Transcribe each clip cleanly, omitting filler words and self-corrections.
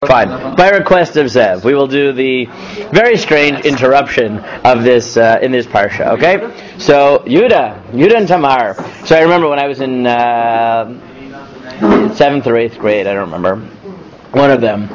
Fine. By request of Zev, we will do the very strange interruption of this in this parsha. Okay, so Yehuda and Tamar. So I remember when I was in 7th or 8th grade. I don't remember. One of them.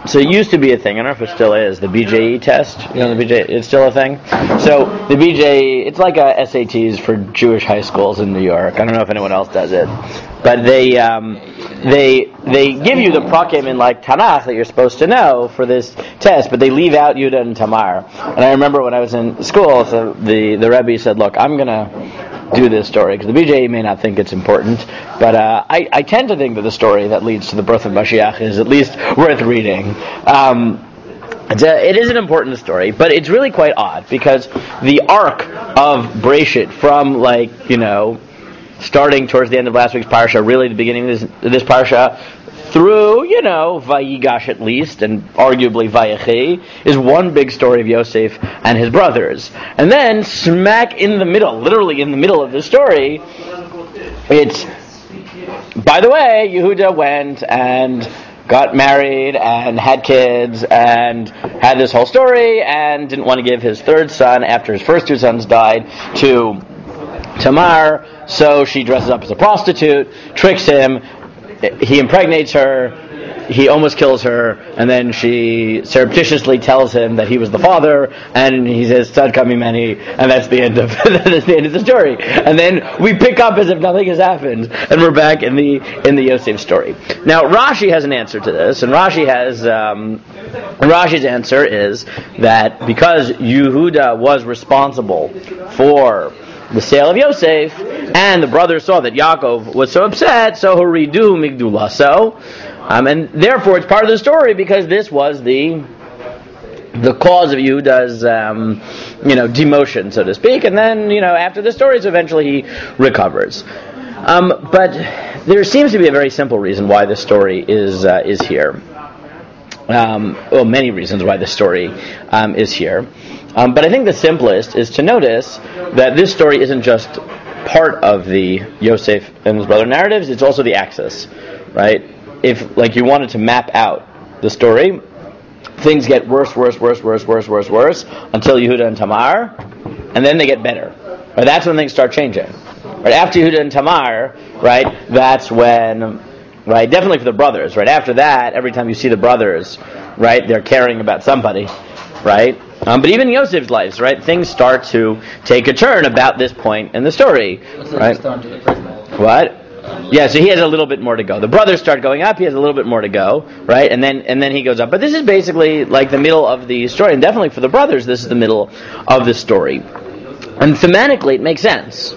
So it used to be a thing. I don't know if it still is. The BJE test. You know, the BJE. It's still a thing. So the BJE. It's like a SATs for Jewish high schools in New York. I don't know if anyone else does it, but they give you the prakim in like Tanakh that you're supposed to know for this test, but they leave out Yehuda and Tamar. And I remember when I was in school, so the Rebbe said, "Look, I'm gonna do this story because the BJE may not think it's important, but I tend to think that the story that leads to the birth of Mashiach is at least worth reading." It is an important story, but it's really quite odd because the arc of Breshit from starting towards the end of last week's parsha, really the beginning of this parsha, through, Vayigash at least, and arguably Vayechi, is one big story of Yosef and his brothers. And then, smack in the middle, literally in the middle of the story, it's, by the way, Yehuda went and got married and had kids and had this whole story and didn't want to give his third son, after his first two sons died, to Tamar, so she dresses up as a prostitute, tricks him, he impregnates her, he almost kills her, and then she surreptitiously tells him that he was the father, and he says, "Tzad kamimeni," and that's the end of the story. And then we pick up as if nothing has happened, and we're back in the Yosef story. Now Rashi has an answer to this, and Rashi's answer is that because Yehuda was responsible for the sale of Yosef, and the brothers saw that Yaakov was so upset, so horidu migdulaso, and therefore it's part of the story because this was the cause of Yehuda's demotion, so to speak, and then after the stories eventually he recovers. But there seems to be a very simple reason why this story is here. Many reasons why this story is here. But I think the simplest is to notice that this story isn't just part of the Yosef and his brother narratives, it's also the axis, right? If, you wanted to map out the story, things get worse, until Yehuda and Tamar, and then they get better. Right? That's when things start changing. Right? After Yehuda and Tamar, right, that's when, right, definitely for the brothers, right? After that, every time you see the brothers, right, they're caring about somebody, right? But even in Yosef's lives, right, things start to take a turn about this point in the story, right? What? Yeah, so he has a little bit more to go. The brothers start going up; he has a little bit more to go, right? And then he goes up. But this is basically like the middle of the story, and definitely for the brothers, this is the middle of the story. And thematically, it makes sense,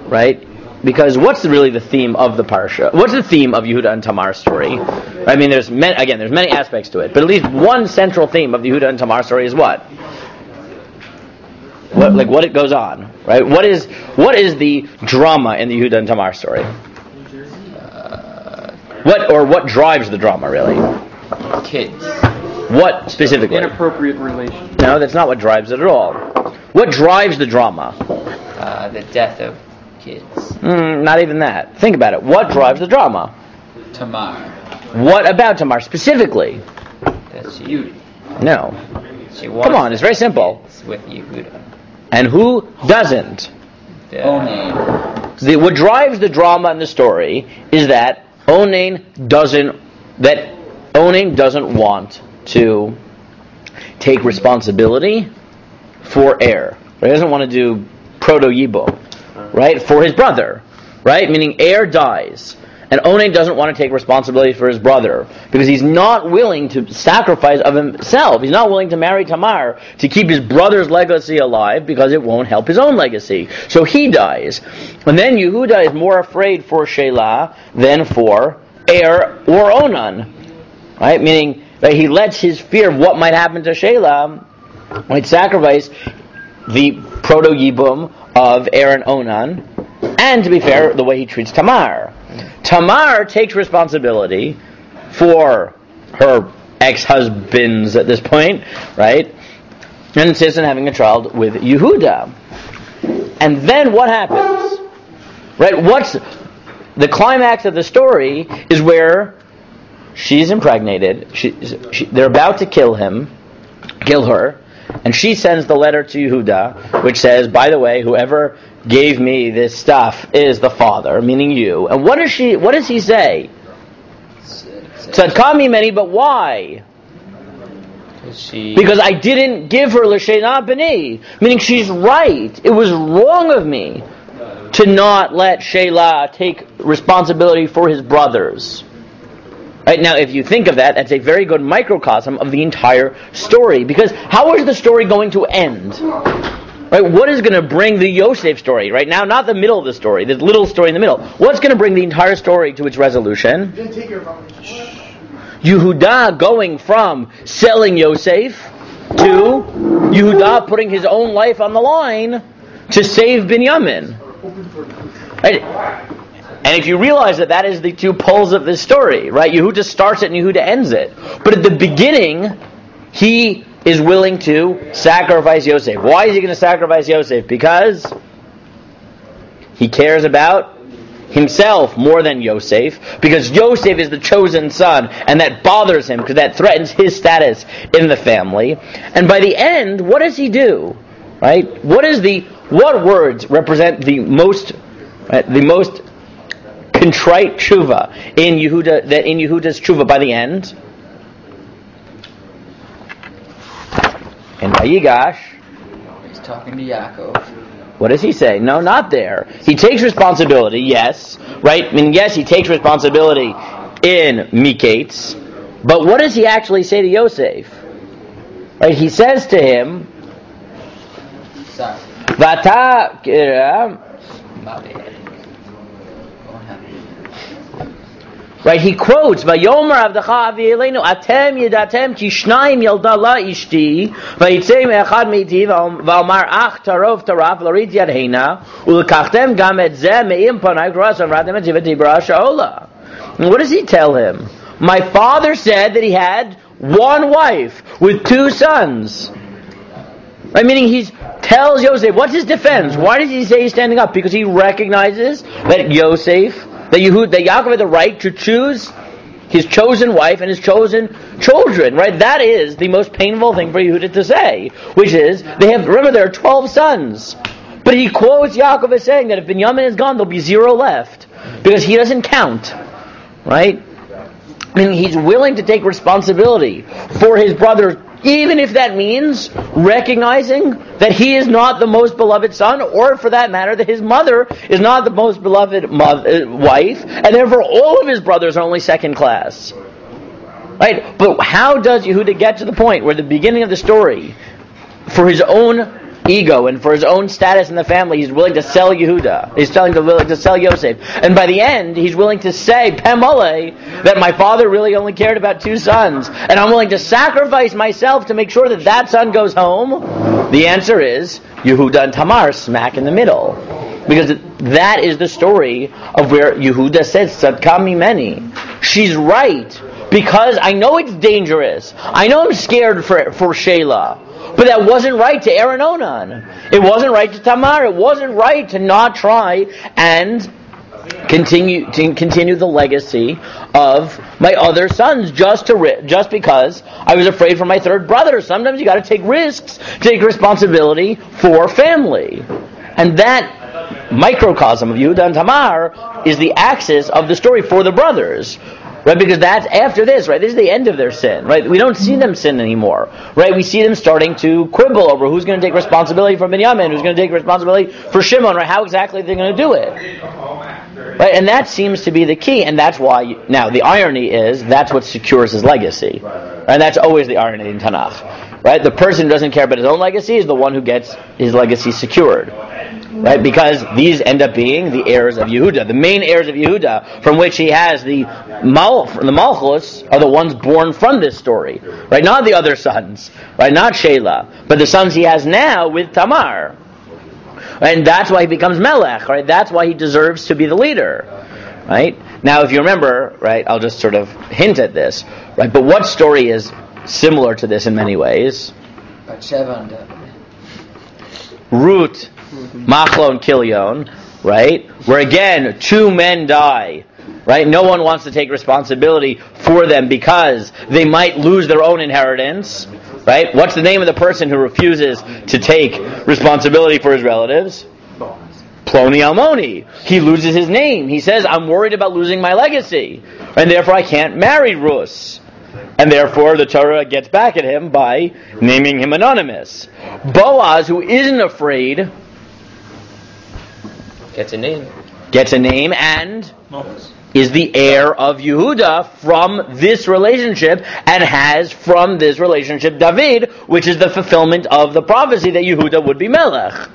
right? Because what's really the theme of the parsha? What's the theme of Yehuda and Tamar's story? I mean, there's many aspects to it, but at least one central theme of the Yehuda and Tamar story is what? What it goes on, right? What is the drama in the Yehuda and Tamar story? What drives the drama, really? Kids. What specifically? Inappropriate relations. No, that's not what drives it at all. What drives the drama? The death of kids. Not even that. Think about it. What drives the drama? Tamar. What about Tamar specifically? That's Yehuda. No. She wants Come on, it's very simple. With Yehuda. And who doesn't? What drives the drama in the story is that Onain doesn't want to take responsibility for heir. He doesn't want to do proto-yibum, right? For his brother, right? Meaning heir dies. And Onain doesn't want to take responsibility for his brother because he's not willing to sacrifice of himself. He's not willing to marry Tamar to keep his brother's legacy alive because it won't help his own legacy. So he dies. And then Yehuda is more afraid for Shelah than for Er or Onan. Right? Meaning that he lets his fear of what might happen to Shelah might sacrifice the proto-yibum of Er and Onan, and to be fair, the way he treats Tamar. Tamar takes responsibility for her ex-husbands at this point, right? And insists on having a child with Yehuda. And then what happens? Right? the climax of the story is where she's impregnated. They're about to kill her, and she sends the letter to Yehuda, which says, by the way, whoever gave me this stuff is the father, meaning you. And what does he say? Tzadka mimeni, but why? Because I didn't give her l'sheina b'ni, meaning she's right. It was wrong of me to not let Shelah take responsibility for his brothers. Right, now, if you think of that, that's a very good microcosm of the entire story. Because how is the story going to end? Right, what is going to bring the Yosef story? Right now, not the middle of the story, the little story in the middle. What's going to bring the entire story to its resolution? Yehuda going from selling Yosef to Yehuda putting his own life on the line to save Binyamin. Right? And if you realize that is the two poles of this story, right? Yehuda starts it and Yehuda ends it. But at the beginning, he is willing to sacrifice Yosef. Why is he going to sacrifice Yosef? Because he cares about himself more than Yosef, because Yosef is the chosen son, and that bothers him because that threatens his status in the family. And by the end, what does he do? Right? What words represent the most contrite tshuva in Yehuda's tshuva by the end? And Vayigash, he's talking to Yaakov. What does he say? No, not there. He takes responsibility, yes, right? I mean, yes, he takes responsibility in Miketz, but what does he actually say to Yosef? Right? He says to him, Vata, right, he quotes, "Vayomer avdecha avi elenu atem yedatem ki shnayim yalda la ishti vayitzei me'achad meiti v'almar ach tarov taraf l'rit yadheina u'lekachtem gam et zeh me'im panay k'ras amratem et zivet ibra sha'ola." And what does he tell him? My father said that he had one wife with two sons. Right, meaning he tells Yosef, what's his defense? Why does he say he's standing up? Because he recognizes that that Yaakov had the right to choose his chosen wife and his chosen children, right? That is the most painful thing for Yehuda to say, which is, remember there are 12 sons. But he quotes Yaakov as saying that if Binyamin is gone, there'll be 0 left, because he doesn't count, right? I mean, he's willing to take responsibility for his brothers, even if that means recognizing that he is not the most beloved son, or for that matter, that his mother is not the most beloved wife, and therefore all of his brothers are only second class. Right? But how does Yehuda get to the point where the beginning of the story, for his own ego and for his own status in the family, he's willing to sell Yehuda. He's willing to sell Yosef. And by the end, he's willing to say, Pemole, that my father really only cared about 2 sons, and I'm willing to sacrifice myself to make sure that son goes home. The answer is Yehuda and Tamar, smack in the middle. Because that is the story of where Yehuda says, Tzadka mimeni. She's right. Because I know it's dangerous. I know I'm scared for Shelah. But that wasn't right to Aaron Onan. It wasn't right to Tamar. It wasn't right to not try and continue the legacy of my other sons just because I was afraid for my third brother. Sometimes you got to take risks, take responsibility for family. And that microcosm of Yehuda and Tamar is the axis of the story for the brothers. Right, because that's after this, right? This is the end of their sin, right? We don't see them sin anymore, right? We see them starting to quibble over who's going to take responsibility for Binyamin, who's going to take responsibility for Shimon, right? How exactly they're going to do it, right? And that seems to be the key, and that's why. Now, the irony is that's what secures his legacy, and that's always the irony in Tanakh, right? The person who doesn't care about his own legacy is the one who gets his legacy secured. Right, because these end up being the heirs of Yehuda. The main heirs of Yehuda, from which he has the Malchus, are the ones born from this story. Right, not the other sons. Right, not Shelah, but the sons he has now with Tamar. Right, and that's why he becomes Melech. Right, that's why he deserves to be the leader. Right, now if you remember, right, I'll just sort of hint at this. Right, but what story is similar to this in many ways? Ruth, Machlo and Kilion, right? Where again, two men die, right? No one wants to take responsibility for them because they might lose their own inheritance, right? What's the name of the person who refuses to take responsibility for his relatives? Ploni Almoni. He loses his name. He says, I'm worried about losing my legacy, and therefore I can't marry Rus. And therefore the Torah gets back at him by naming him anonymous. Boaz, who isn't afraid, Gets a name. And is the heir of Yehuda from this relationship, and has from this relationship David, which is the fulfillment of the prophecy that Yehuda would be Melech.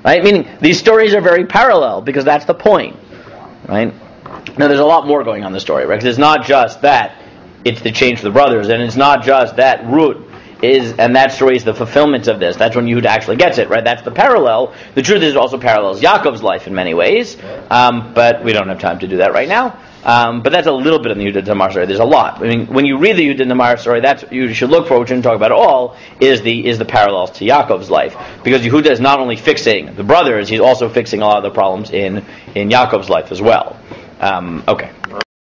Right? Meaning, these stories are very parallel, because that's the point. Right? Now, there's a lot more going on in the story, right? Because it's not just that it's the change for the brothers, and it's not just that Ruth is, and that story is the fulfillment of this. That's when Yehuda actually gets it, right? That's the parallel. The truth is it also parallels Yaakov's life in many ways, but we don't have time to do that right now. But that's a little bit in the Yehuda and Tamar story. There's a lot. I mean, when you read the Yehuda and Tamar story, that's what you should look for, which we didn't talk about at all, is the parallels to Yaakov's life. Because Yehuda is not only fixing the brothers, he's also fixing a lot of the problems in Yaakov's life as well. Okay.